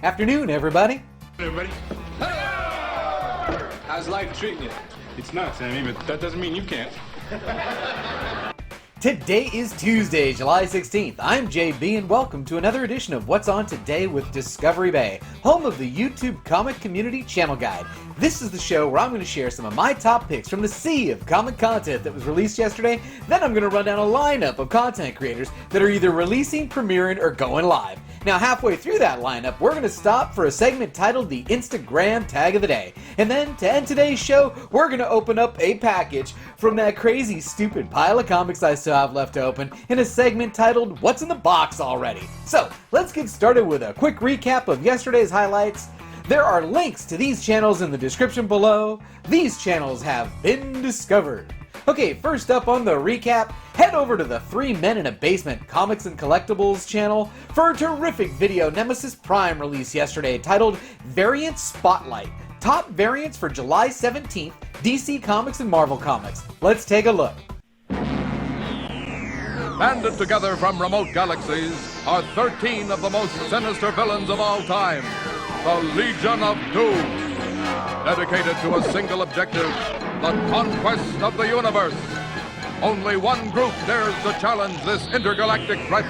Afternoon, everybody. Everybody. How's life treating you? It's not, Sammy, but that doesn't mean you can't. Today is Tuesday, July 16th. I'm JB, and welcome to another edition of What's On Today with Discovery Bay, home of the YouTube Comic Community Channel Guide. This is the show where I'm going to share some of my top picks from the sea of comic content that was released yesterday. Then I'm going to run down a lineup of content creators that are either releasing, premiering, or going live. Now, halfway through that lineup, we're going to stop for a segment titled the Instagram Tag of the Day. And then, to end today's show, we're going to open up a package from that crazy, stupid pile of comics I still have left open in a segment titled What's in the Box Already? So, let's get started with a quick recap of yesterday's highlights. There are links to these channels in the description below. These channels have been discovered. Okay, first up on the recap, head over to the 3 Men in a Basement Comics and Collectibles channel for a terrific video Nemesis Prime released yesterday titled Variant Spotlight, Top Variants for July 17th, DC Comics and Marvel Comics. Let's take a look. Banded together from remote galaxies are 13 of the most sinister villains of all time, the Legion of Doom. Dedicated to a single objective, the conquest of the universe. Only one group dares to challenge this intergalactic threat.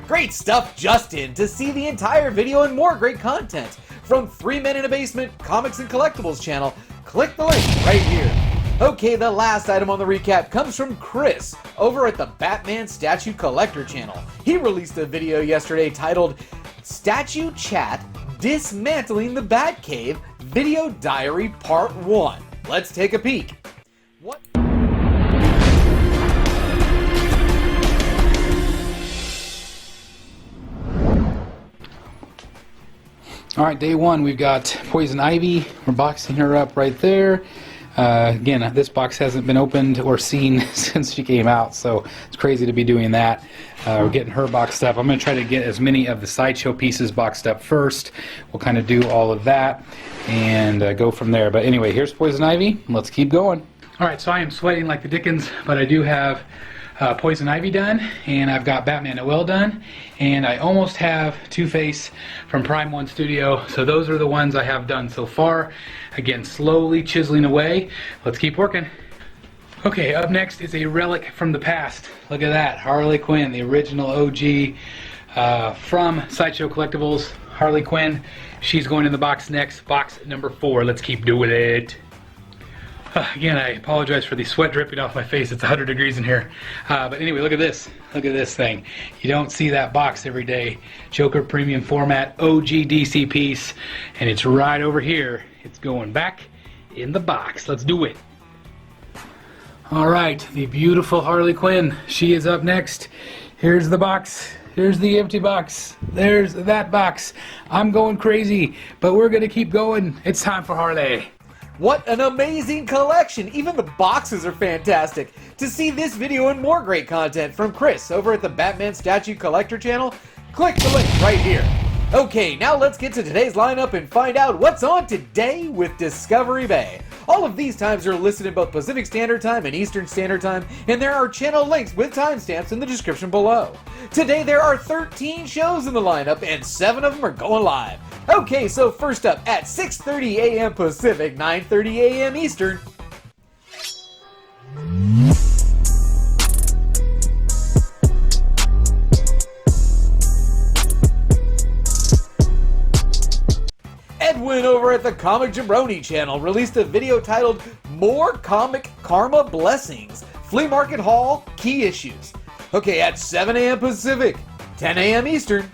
Great stuff just in. To see the entire video and more great content from 3 Men in a Basement Comics and Collectibles channel, click the link right here. Okay, the last item on the recap comes from Chris over at the Batman Statue Collector channel. He released a video yesterday titled Statue Chat Dismantling the BATCAVE Video Diary Part 1. Let's take a peek. What? Alright, day one, we've got Poison Ivy. We're boxing her up right there. Again, this box hasn't been opened or seen since she came out, so it's crazy to be doing that. We're getting her boxed up. I'm going to try to get as many of the Sideshow pieces boxed up first. We'll kind of do all of that and go from there. But anyway, here's Poison Ivy. Let's keep going. Alright, so I am sweating like the dickens, but I do have Poison Ivy done, and I've got Batman Noel done, and I almost have Two-Face from Prime 1 Studio, so those are the ones I have done so far. Again, slowly chiseling away. Let's keep working. Okay, up next is a relic from the past. Look at that, Harley Quinn, the original OG from Sideshow Collectibles. Harley Quinn, she's going in the box next, box number 4. Let's keep doing it. Again, I apologize for the sweat dripping off my face. It's 100 degrees in here. But anyway, look at this. Look at this thing. You don't see that box every day. Joker Premium Format OG DC piece. And it's right over here. It's going back in the box. Let's do it. Alright, the beautiful Harley Quinn. She is up next. Here's the box. Here's the empty box. There's that box. I'm going crazy, but we're going to keep going. It's time for Harley. What an amazing collection! Even the boxes are fantastic! To see this video and more great content from Chris over at the Batman Statue Collector channel, click the link right here. Okay, now let's get to today's lineup and find out what's on today with Discovery Bay. All of these times are listed in both Pacific Standard Time and Eastern Standard Time, and there are channel links with timestamps in the description below. Today there are 13 shows in the lineup, and 7 of them are going live. Okay, so first up at 6:30 a.m. Pacific, 9:30 a.m. Eastern. Edwin over at the Comic Jabroni channel released a video titled More Comic Karma Blessings, Flea Market Haul, Key Issues. Okay, at 7 a.m. Pacific, 10 a.m. Eastern.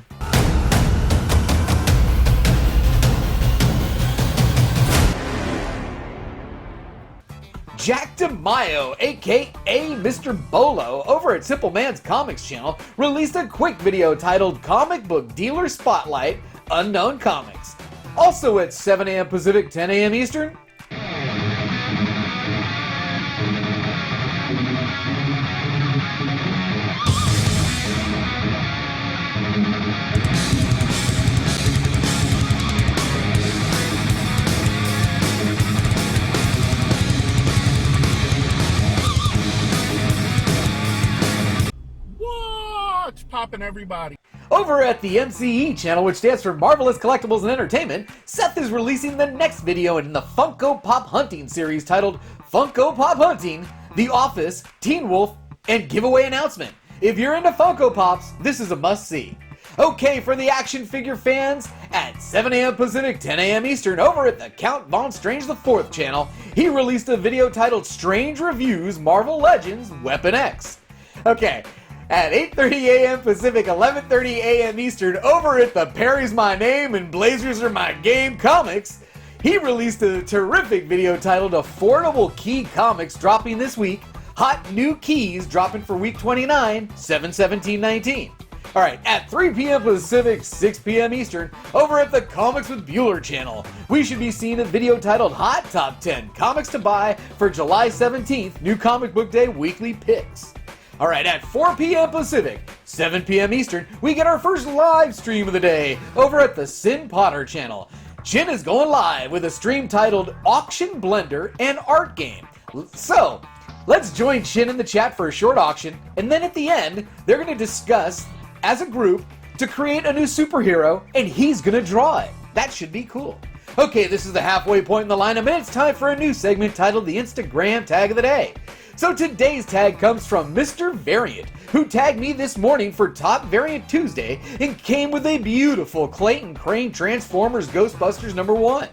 Jack DeMaio, aka Mr. Bolo, over at Simpleman's Comics channel, released a quick video titled Comic Book Dealer Spotlight, Unknown Comics. Also at 7 a.m. Pacific, 10 a.m. Eastern. What's poppin', everybody? Over at the MCE channel, which stands for Marvelous Collectibles and Entertainment, Seth is releasing the next video in the Funko Pop Hunting series titled Funko Pop Hunting, The Office, Teen Wolf, and Giveaway Announcement. If you're into Funko Pops, this is a must-see. Okay, for the action figure fans, at 7 a.m. Pacific, 10 a.m. Eastern, over at the Count Von Strange IV channel, he released a video titled Strange Reviews Marvel Legends Weapon X. Okay, at 8:30 a.m. Pacific, 11:30 a.m. Eastern, over at the Perry's My Name and Blazers Are My Game comics, he released a terrific video titled Affordable Key Comics dropping this week, Hot New Keys dropping for week 29, 7/17/19. Alright, at 3 p.m. Pacific, 6 p.m. Eastern, over at the Comics with Bueller channel, we should be seeing a video titled Hot Top 10 Comics to Buy for July 17th, New Comic Book Day Weekly Picks. Alright, at 4 p.m. Pacific, 7 p.m. Eastern, we get our first live stream of the day over at the Sin Potter channel. Chin is going live with a stream titled Auction Blender and Art Game. So, let's join Chin in the chat for a short auction, and then at the end, they're going to discuss, as a group, to create a new superhero, and he's going to draw it. That should be cool. Okay, this is the halfway point in the lineup, and it's time for a new segment titled the Instagram Tag of the Day. So today's tag comes from Mr. Variant, who tagged me this morning for Top Variant Tuesday and came with a beautiful Clayton Crane Transformers Ghostbusters #1.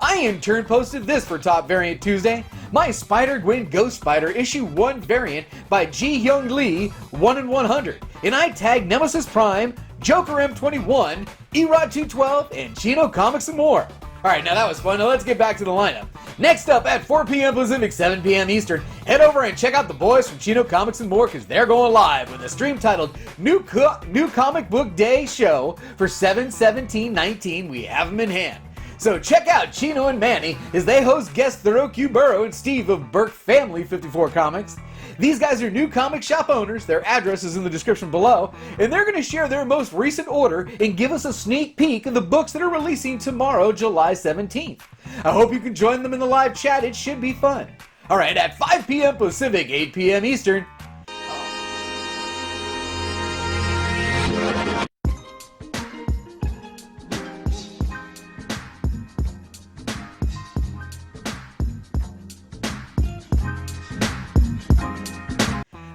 I in turn posted this for Top Variant Tuesday, my Spider-Gwen Ghost Spider Issue 1 variant by Ji-Hyung Lee 1 in 100, and I tagged Nemesis Prime, Joker M21, Erod 212, and Chino Comics and more. Alright, now that was fun. Now let's get back to the lineup. Next up at 4 p.m. Pacific, 7 p.m. Eastern, head over and check out the boys from Chino Comics and more because they're going live with a stream titled New Comic Book Day Show for 7/17/19. We have them in hand. So check out Chino and Manny as they host guest THORO Q Burrow and Steve of Burke Family 54 Comics. These guys are new comic shop owners, their address is in the description below, and they're going to share their most recent order and give us a sneak peek of the books that are releasing tomorrow, July 17th. I hope you can join them in the live chat, it should be fun. Alright, at 5 p.m. Pacific, 8 p.m. Eastern,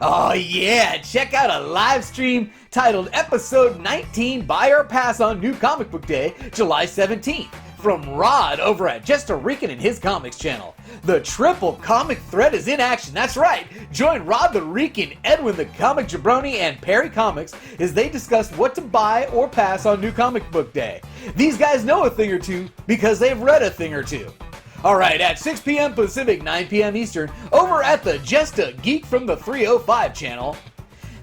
oh yeah, check out a live stream titled Episode 19 Buy or Pass on New Comic Book Day, July 17th, from Rod over at Just a Rican and his comics channel. The triple comic threat is in action, that's right! Join Rod the Rican, Edwin the Comic Jabroni, and Perry Comics as they discuss what to buy or pass on New Comic Book Day. These guys know a thing or two because they've read a thing or two. Alright, at 6 p.m. Pacific, 9 p.m. Eastern, over at the Just a Geek from the 305 channel,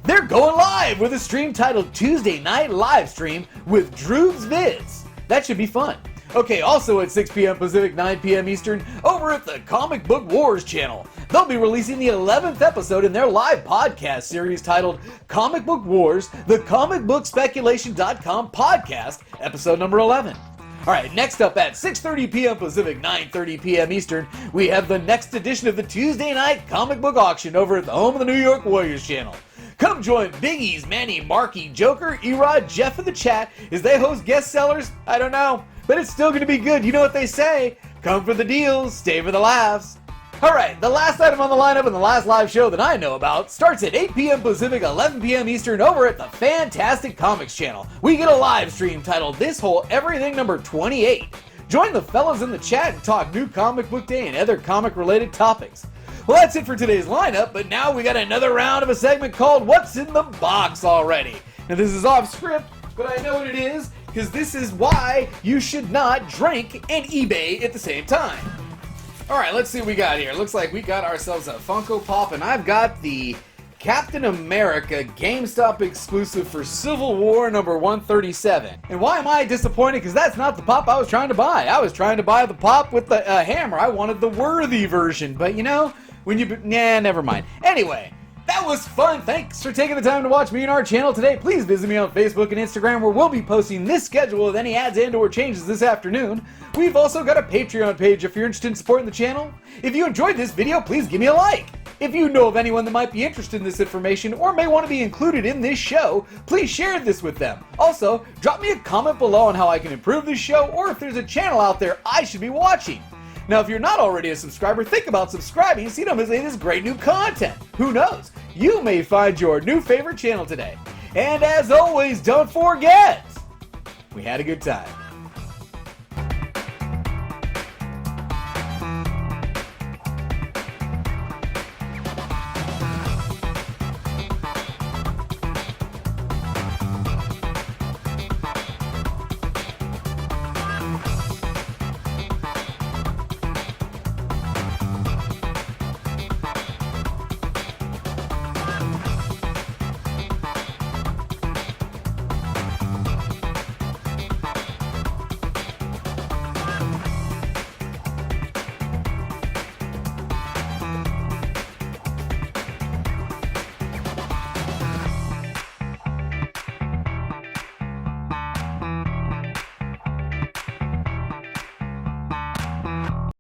they're going live with a stream titled Tuesday Night Live Stream with Droob's Vids. That should be fun. Okay, also at 6 p.m. Pacific, 9 p.m. Eastern, over at the Comic Book Wars channel, they'll be releasing the 11th episode in their live podcast series titled Comic Book Wars, the comicbookspeculation.com podcast, episode number 11. Alright, next up at 6:30 p.m. Pacific, 9:30 p.m. Eastern, we have the next edition of the Tuesday Night Comic Book Auction over at the home of the New York Warriors channel. Come join Biggie's, Manny, Marky, Joker, Erod, Jeff in the chat as they host guest sellers. I don't know, but it's still going to be good. You know what they say. Come for the deals, stay for the laughs. Alright, the last item on the lineup and the last live show that I know about starts at 8 p.m. Pacific, 11 p.m. Eastern over at the Fantastic Comics channel. We get a live stream titled This Whole Everything number 28. Join the fellas in the chat and talk New Comic Book Day and other comic-related topics. Well, that's it for today's lineup, but now we got another round of a segment called What's in the Box already. Now, this is off script, but I know what it is, because this is why you should not drink and eBay at the same time. Alright, let's see what we got here. Looks like we got ourselves a Funko Pop, and I've got the Captain America GameStop exclusive for Civil War number 137. And why am I disappointed? Because that's not the pop I was trying to buy. I was trying to buy the pop with the hammer. I wanted the worthy version, but you know, when you... Nah, never mind. Anyway, that was fun. Thanks for taking the time to watch me on our channel today. Please visit me on Facebook and Instagram, where we'll be posting this schedule with any ads and or changes this afternoon. We've also got a Patreon page if you're interested in supporting the channel. If you enjoyed this video, please give me a like. If you know of anyone that might be interested in this information or may want to be included in this show, please share this with them. Also, drop me a comment below on how I can improve this show, or if there's a channel out there I should be watching. Now, if you're not already a subscriber, think about subscribing so you don't miss any of this great new content. Who knows? You may find your new favorite channel today. And as always, don't forget, we had a good time.